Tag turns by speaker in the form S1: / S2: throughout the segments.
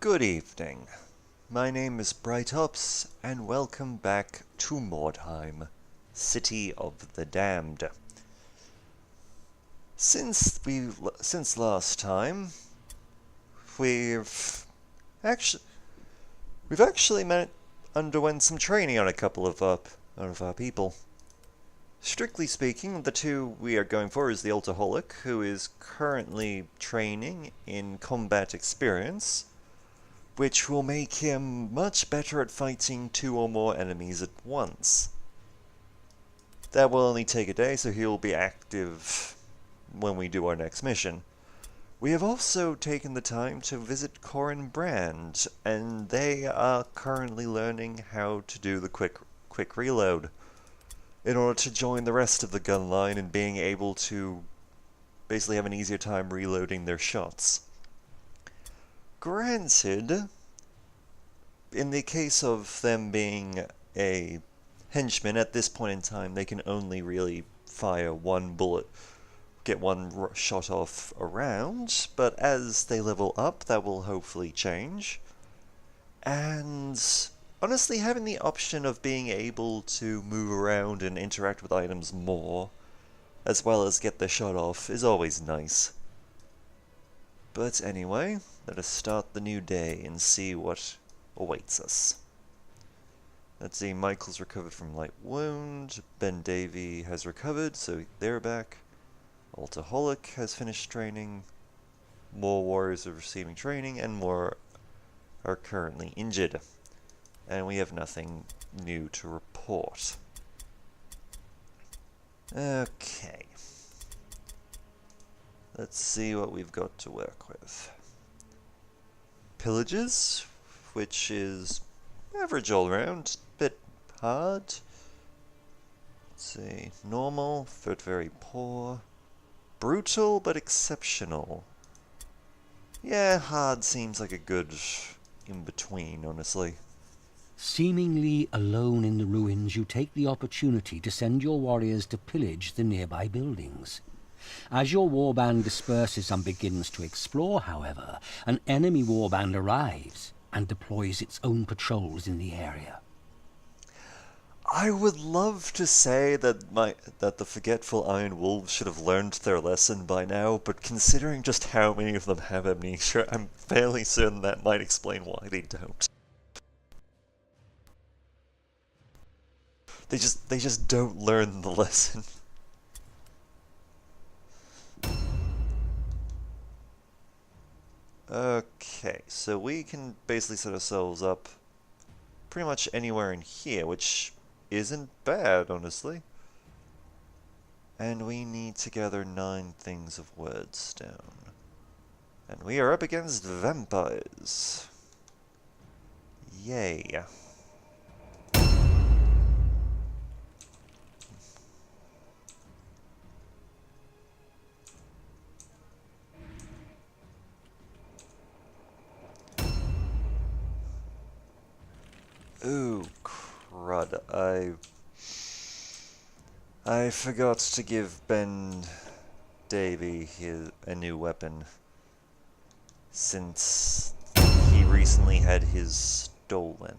S1: Good evening. My name is Brightops, and welcome back to Mordheim, City of the Damned. Since last time, we've actually underwent some training on a couple of our people. Strictly speaking, the two we are going for is the Alcoholic, who is currently training in combat experience, which will make him much better at fighting 2 or more enemies at once. That will only take a day, so he'll be active when we do our next mission. We have also taken the time to visit Corin Brand, and they are currently learning how to do the quick reload in order to join the rest of the Gunline and being able to basically have an easier time reloading their shots. Granted, in the case of them being a henchman, at this point in time, they can only really fire one bullet, get one shot off a round, but as they level up, that will hopefully change. And honestly, having the option of being able to move around and interact with items more, as well as get the shot off, is always nice. But anyway, let us start the new day and see what awaits us. Let's see, Michael's recovered from light wound, Ben Davey has recovered, so they're back. Alcoholic has finished training, more warriors are receiving training, and more are currently injured. And we have nothing new to report. Okay. Let's see what we've got to work with. Pillages, which is average all around, bit hard. Let's see, normal, but very poor. Brutal, but exceptional. Yeah, hard seems like a good in-between, honestly.
S2: Seemingly alone in the ruins, you take the opportunity to send your warriors to pillage the nearby buildings. As your warband disperses and begins to explore, however, an enemy warband arrives and deploys its own patrols in the area.
S1: I would love to say that the Forgetful Iron Wolves should have learned their lesson by now, but considering just how many of them have amnesia, I'm fairly certain that might explain why they don't. They just don't learn the lesson. Okay, so we can basically set ourselves up pretty much anywhere in here, which isn't bad, honestly. And we need to gather 9 things of wordstone. And we are up against vampires. Yay. Ooh, crud. I forgot to give Ben Davey a new weapon, since he recently had his stolen.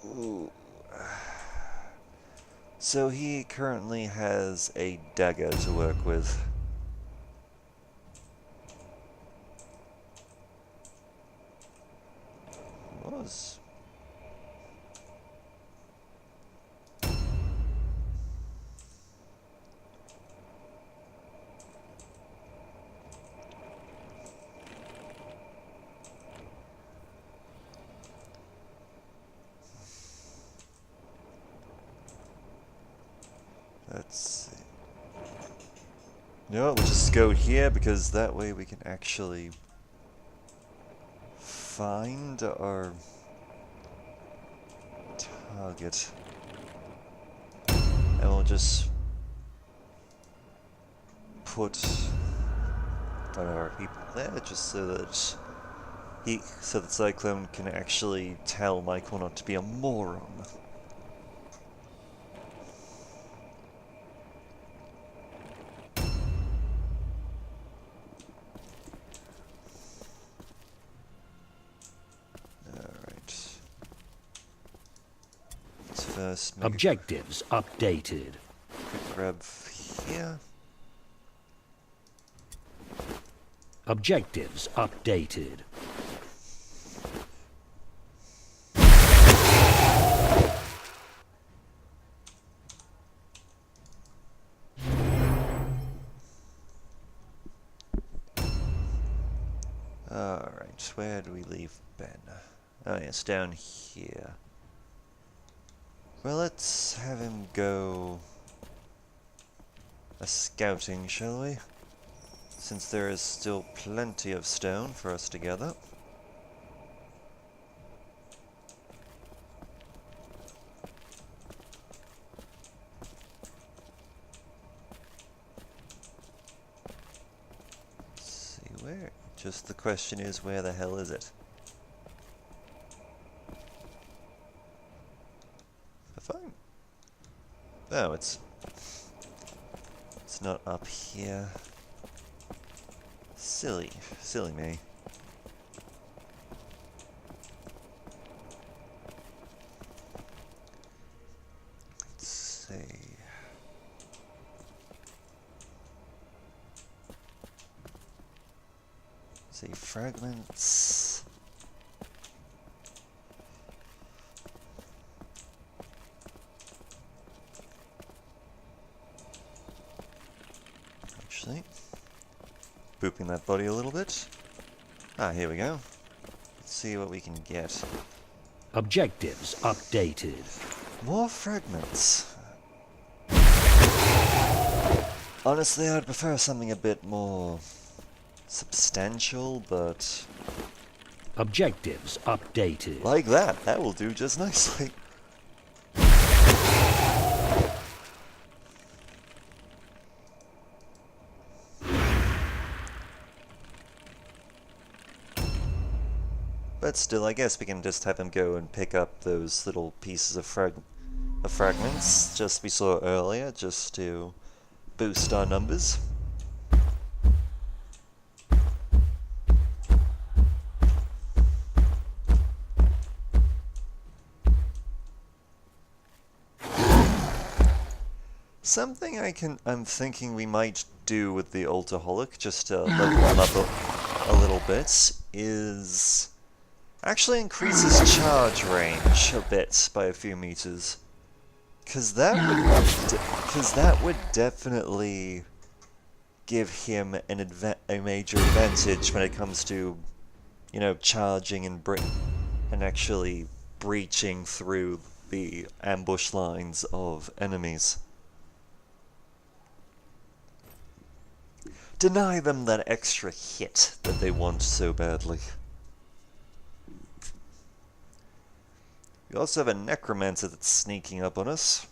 S1: Ooh. So he currently has a dagger to work with. Was. Let's see. No, we'll just go here because that way we can actually find our target, and we'll just put our people there just so that Cyclone can actually tell Michael not to be a moron. Make
S2: Objectives updated.
S1: quick grab here.
S2: Objectives updated.
S1: Alright, where do we leave Ben? Oh yes, down here. Well, let's have him go a scouting, shall we? Since there is still plenty of stone for us to gather. Let's see where. Just the question is, where the hell is it? Fine. Oh, it's not up here. Silly me. Let's see. See fragments. Actually, booping that body a little bit. Ah, here we go. Let's see what we can get.
S2: Objectives updated.
S1: More fragments. Honestly, I'd prefer something a bit more substantial, but
S2: Objectives updated.
S1: like that. That will do just nicely. But still, I guess we can just have him go and pick up those little pieces of fragments just we saw earlier, just to boost our numbers. Something I'm thinking we might do with the Alcoholic, just to level him up a little bit, is actually increase his charge range a bit by a few meters. Cause that would definitely give him a major advantage when it comes to, you know, charging and actually breaching through the ambush lines of enemies. Deny them that extra hit that they want so badly. We also have a necromancer that's sneaking up on us.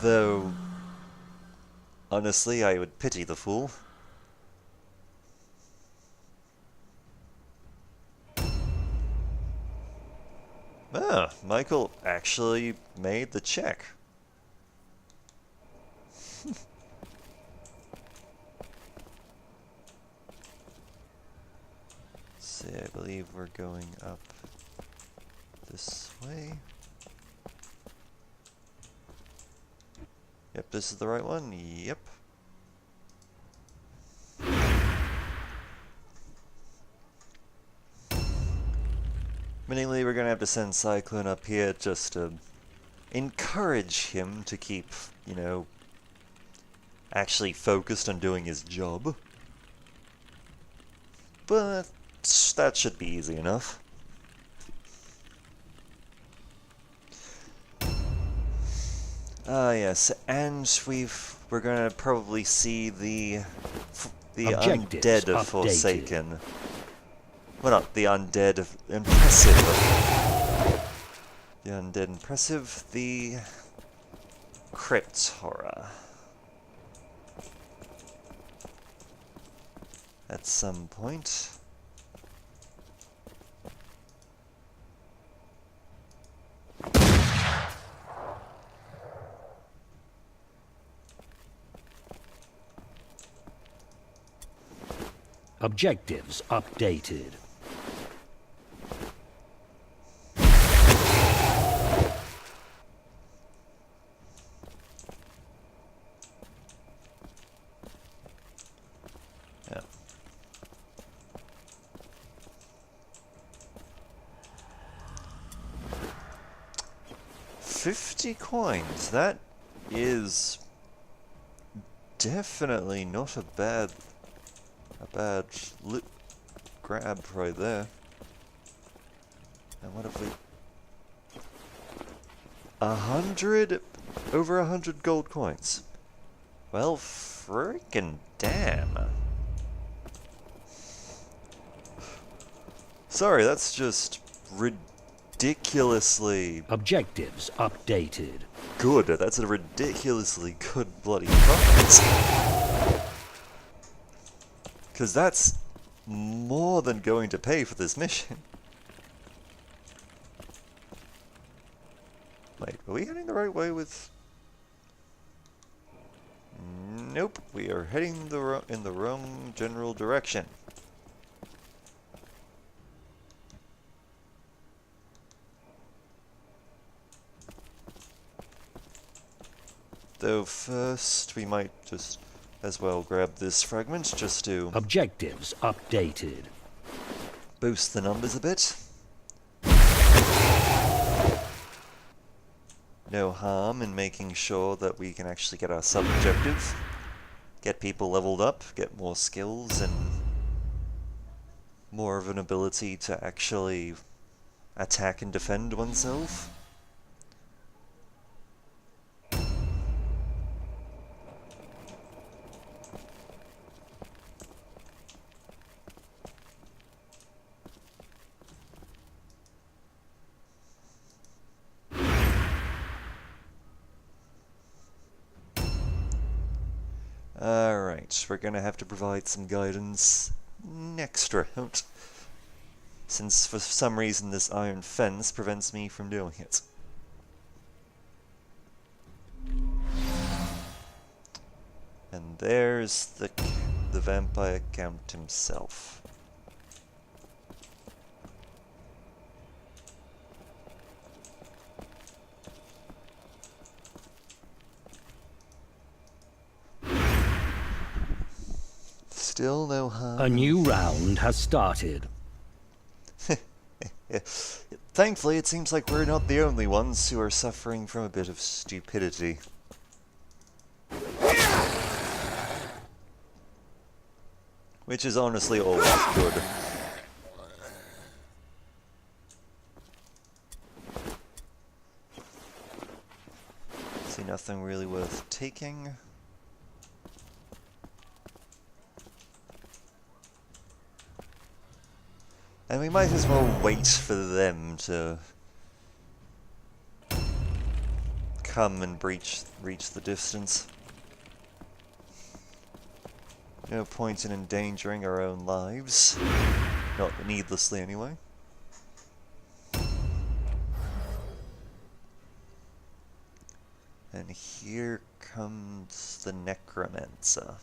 S1: Though, honestly, I would pity the fool. Ah, Michael actually made the check. See, I believe we're going up this way. Yep, this is the right one. Yep. Meaningly, we're gonna have to send Cyclone up here just to encourage him to keep, you know, actually focused on doing his job. But that should be easy enough. Ah, yes, and we're gonna probably see the
S2: Objectives
S1: undead of
S2: updated.
S1: Forsaken. Well, not the undead of Impressive. The undead Impressive, the Crypt Horror. At some point.
S2: Objectives updated.
S1: 50 coins. That is definitely not a bad grab right there. And what have we? 100, over 100 gold coins. Well, freaking damn. Sorry, that's just ridiculously...
S2: Objectives updated.
S1: Good. That's a ridiculously good bloody profit. Because that's more than going to pay for this mission. Wait, are we heading the right way with... Nope, we are heading in the wrong general direction. Though first, we might just as well grab this fragment just to...
S2: Objectives updated.
S1: Boost the numbers a bit. No harm in making sure that we can actually get our sub-objective. Get people leveled up, get more skills, and more of an ability to actually attack and defend oneself. Alright, we're gonna have to provide some guidance next round, since for some reason this iron fence prevents me from doing it. And there's the vampire count himself. Still no harm.
S2: A new round has started.
S1: Thankfully, it seems like we're not the only ones who are suffering from a bit of stupidity. Which is honestly always good. See nothing really worth taking. And we might as well wait for them to come and reach the distance. No point in endangering our own lives. Not needlessly, anyway. And here comes the Necromancer.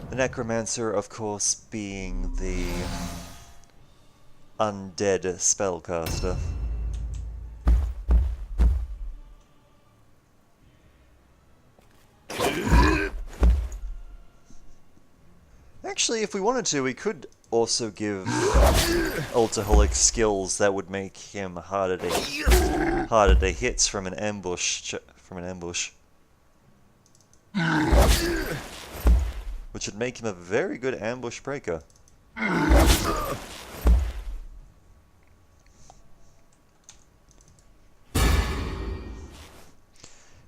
S1: The Necromancer, of course, being the undead spellcaster. Actually, if we wanted to, we could also give Ultaholic skills that would make him harder to hit from an ambush. Which would make him a very good ambush breaker.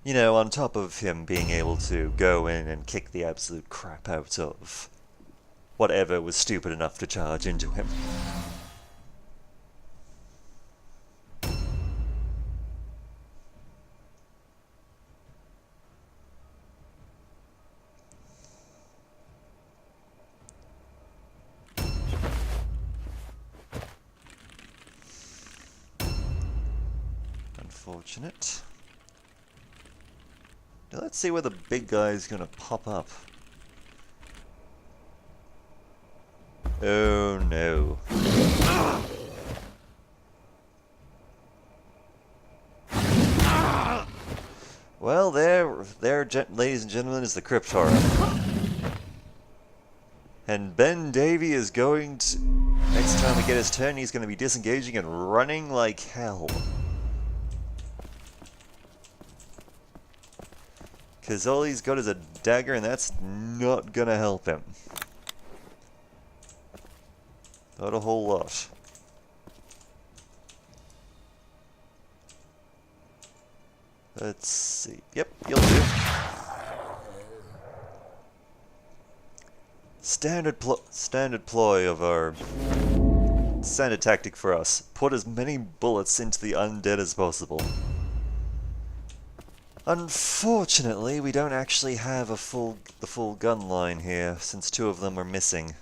S1: You know, on top of him being able to go in and kick the absolute crap out of whatever was stupid enough to charge into him. Unfortunate. Now let's see where the big guy is gonna pop up. Oh no. Well, there, ladies and gentlemen, is the Crypt Horror. And Ben Davey is going to... Next time we get his turn, he's going to be disengaging and running like hell. Because all he's got is a dagger, and that's not going to help him. Not a whole lot. Let's see. Yep, you'll do. Standard ploy of our... Standard tactic for us. Put as many bullets into the undead as possible. Unfortunately, we don't actually have the full gun line here, since 2 of them are missing.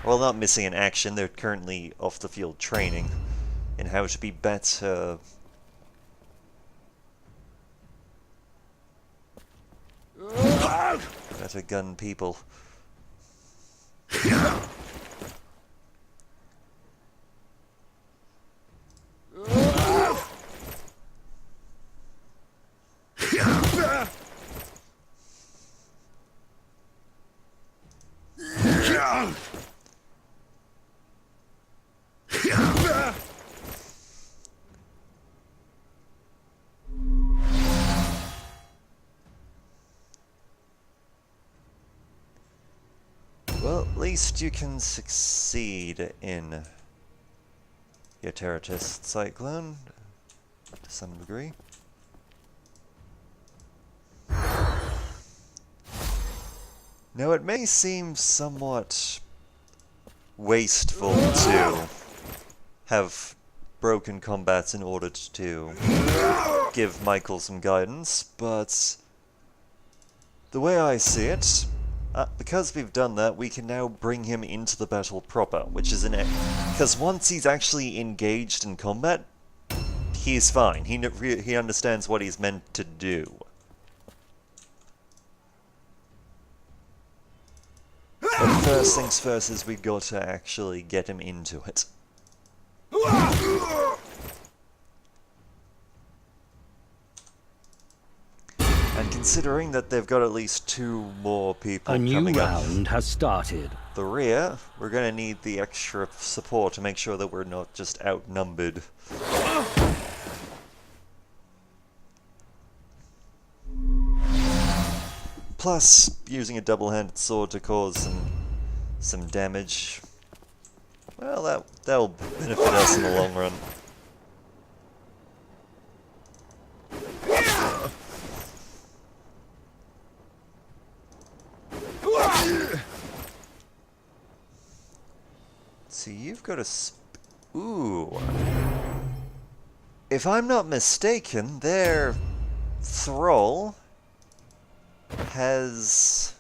S1: Well, not missing in action, they're currently off the field training in how to be better... better gun people. Well, at least you can succeed in your Terrorist Cyclone, to some degree. Now, it may seem somewhat wasteful to have broken combats in order to give Michael some guidance, but the way I see it, because we've done that, we can now bring him into the battle proper, which is because once he's actually engaged in combat, he's fine. He understands what he's meant to do. But first things first is we've got to actually get him into it. And considering that they've got at least 2 more people coming up...
S2: A new round has started.
S1: The rear, we're going to need the extra support to make sure that we're not just outnumbered. Plus, using a double-handed sword to cause some damage. Well, that'll benefit us in the long run. So you've got a ooh. If I'm not mistaken, their thrall has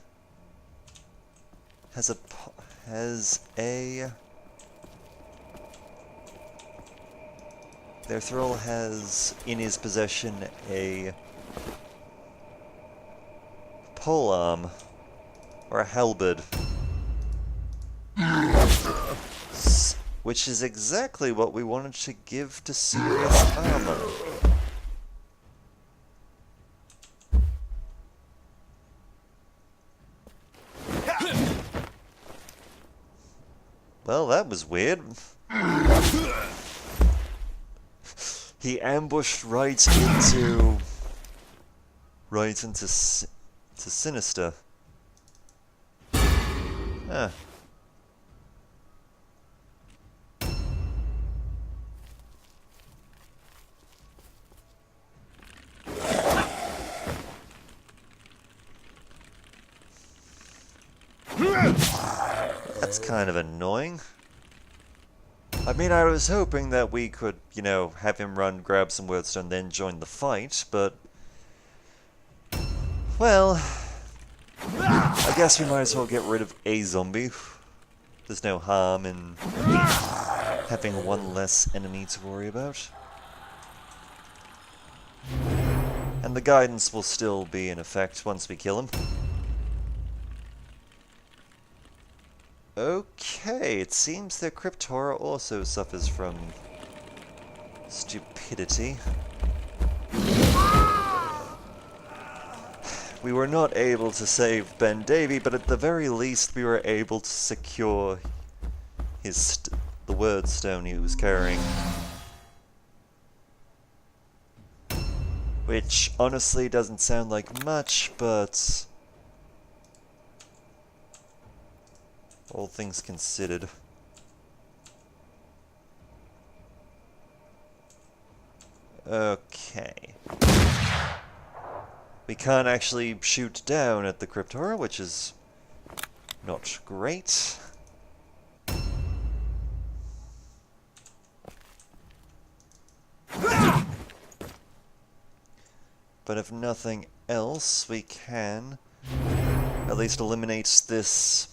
S1: their thrall has in his possession a polearm or a halberd, which is exactly what we wanted to give to serious armor. Well, that was weird. He ambushed right into Sinister. Huh. That's kind of annoying. I mean, I was hoping that we could, you know, have him run, grab some wordstone, then join the fight, but... well... I guess we might as well get rid of a zombie. There's no harm in having one less enemy to worry about. And the guidance will still be in effect once we kill him. Okay, it seems that Cryptora also suffers from stupidity. We were not able to save Ben Davy, but at the very least we were able to secure the word stone he was carrying. Which honestly doesn't sound like much, but all things considered. Okay. We can't actually shoot down at the Crypt Horror, which is not great. But if nothing else, we can at least eliminate this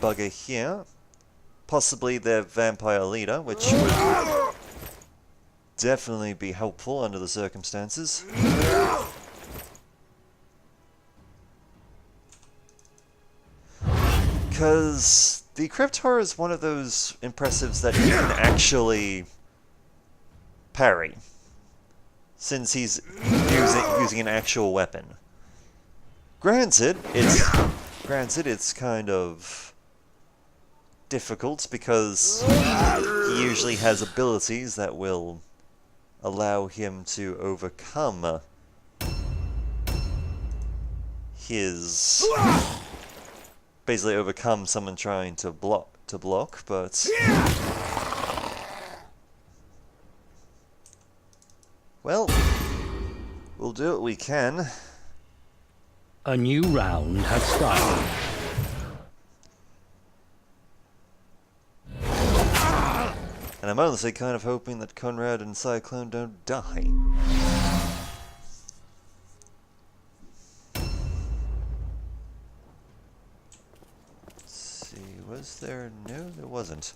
S1: bugger here. Possibly their vampire leader, which would definitely be helpful under the circumstances. Because the Crypt Horror is one of those impressives that you can actually parry, since he's using an actual weapon. Granted, it's kind of difficult because he usually has abilities that will allow him to overcome basically overcome someone trying to block, but well, we'll do what we can.
S2: A new round has started.
S1: And I'm honestly kind of hoping that Conrad and Cyclone don't die. Let's see, was there? No, there wasn't.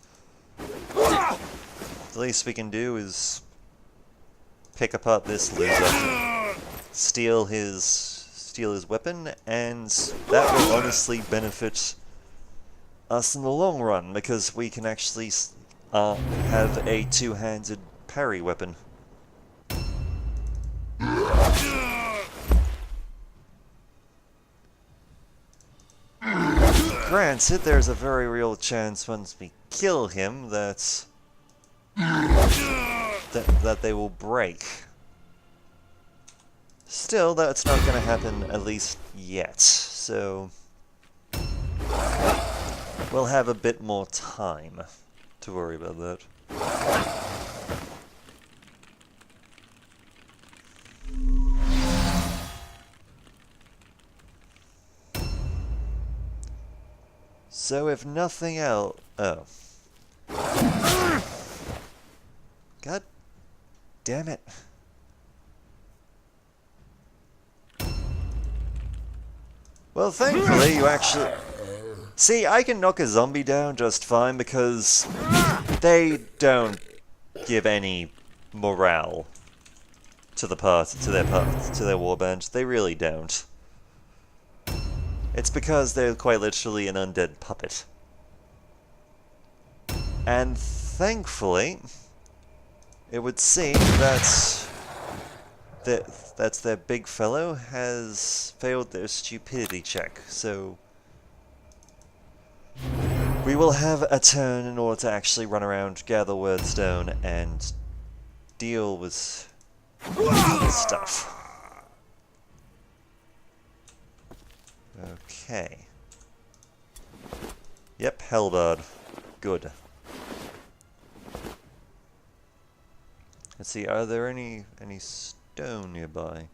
S1: The least we can do is pick apart this loser, steal his weapon, and that will honestly benefit us in the long run, because we can actually have a two-handed parry weapon. Granted, there's a very real chance once we kill him that they will break. Still, that's not going to happen, at least yet, so we'll have a bit more time to worry about that. So if nothing else... Oh. God damn it. Well, thankfully you actually... See, I can knock a zombie down just fine because they don't give any morale to their warband. They really don't. It's because they're quite literally an undead puppet. And thankfully, it would seem that their big fellow has failed their stupidity check, so we will have a turn in order to actually run around, gather wordstone, and deal with stuff. Okay. Yep, Hellbird. Good. Let's see, are there any stone nearby?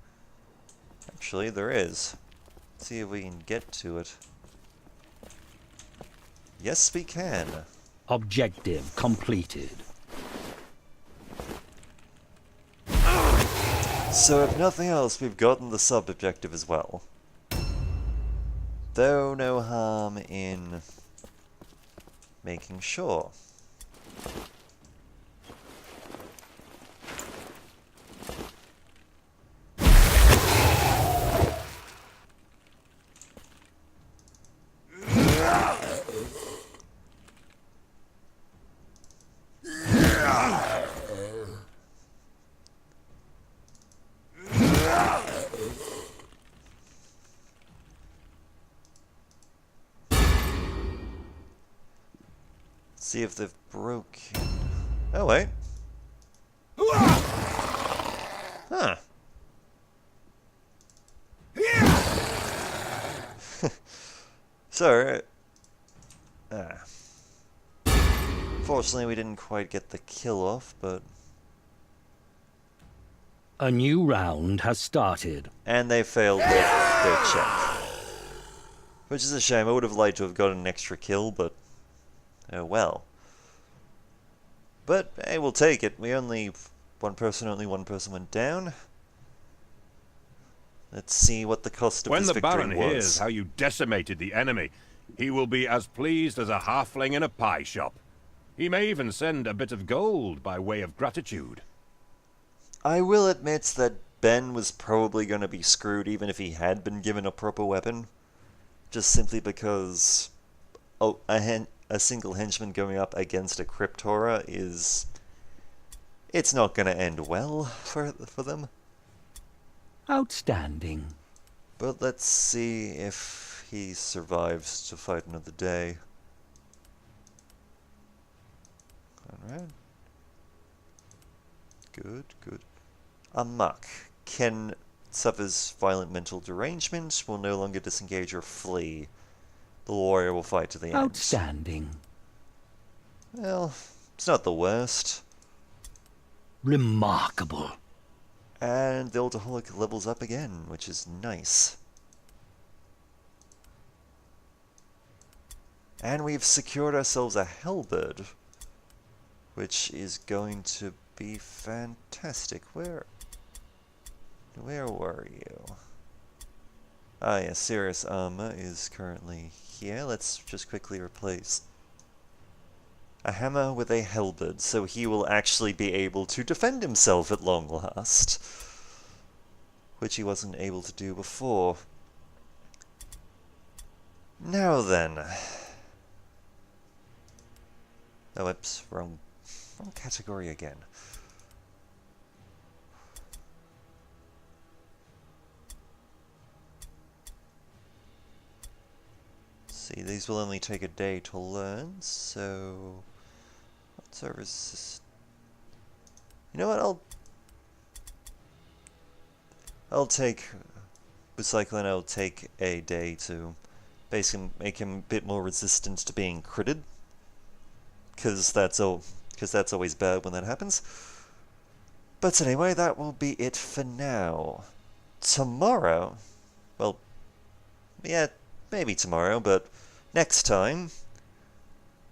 S1: Actually, there is. Let's see if we can get to it. Yes, we can.
S2: Objective completed.
S1: So if nothing else, we've gotten the sub-objective as well. Though no harm in making sure. See if they've broken. Oh, wait. Huh. So, fortunately we didn't quite get the kill off, but...
S2: A new round has started.
S1: And they failed their check. Which is a shame. I would have liked to have gotten an extra kill, but... oh well. But, hey, we'll take it. Only one person went down. Let's see what the cost of this victory was.
S3: When the Baron hears how you decimated the enemy, he will be as pleased as a halfling in a pie shop. He may even send a bit of gold by way of gratitude.
S1: I will admit that Ben was probably going to be screwed even if he had been given a proper weapon. Just simply because a single henchman going up against a Cryptora is... it's not going to end well for them.
S2: Outstanding.
S1: But let's see if he survives to fight another day. Alright. Good, good. Amok. Ken suffers violent mental derangement, will no longer disengage or flee. The warrior will fight to the end.
S2: Outstanding.
S1: Well, it's not the worst.
S2: Remarkable.
S1: And the Alcoholic levels up again, which is nice. And we've secured ourselves a halberd, which is going to be fantastic. Where were you? Ah, yeah, Serious Armor is currently here. Let's just quickly replace a hammer with a halberd, so he will actually be able to defend himself at long last, which he wasn't able to do before. Now then. Oh, oops, wrong category again. See, these will only take a day to learn, so... what's our resist... you know what, I'll take... Recycling, I'll take a day to basically make him a bit more resistant to being critted. Because that's always bad when that happens. But anyway, that will be it for now. Tomorrow... well, yeah, maybe tomorrow, but next time,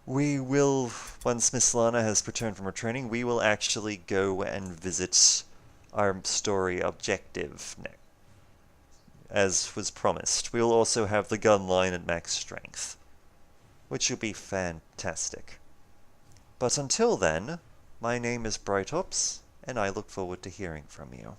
S1: we will, once Miss Lana has returned from her training, we will actually go and visit our story objective, as was promised. We will also have the Gunline at max strength, which will be fantastic. But until then, my name is Brightops, and I look forward to hearing from you.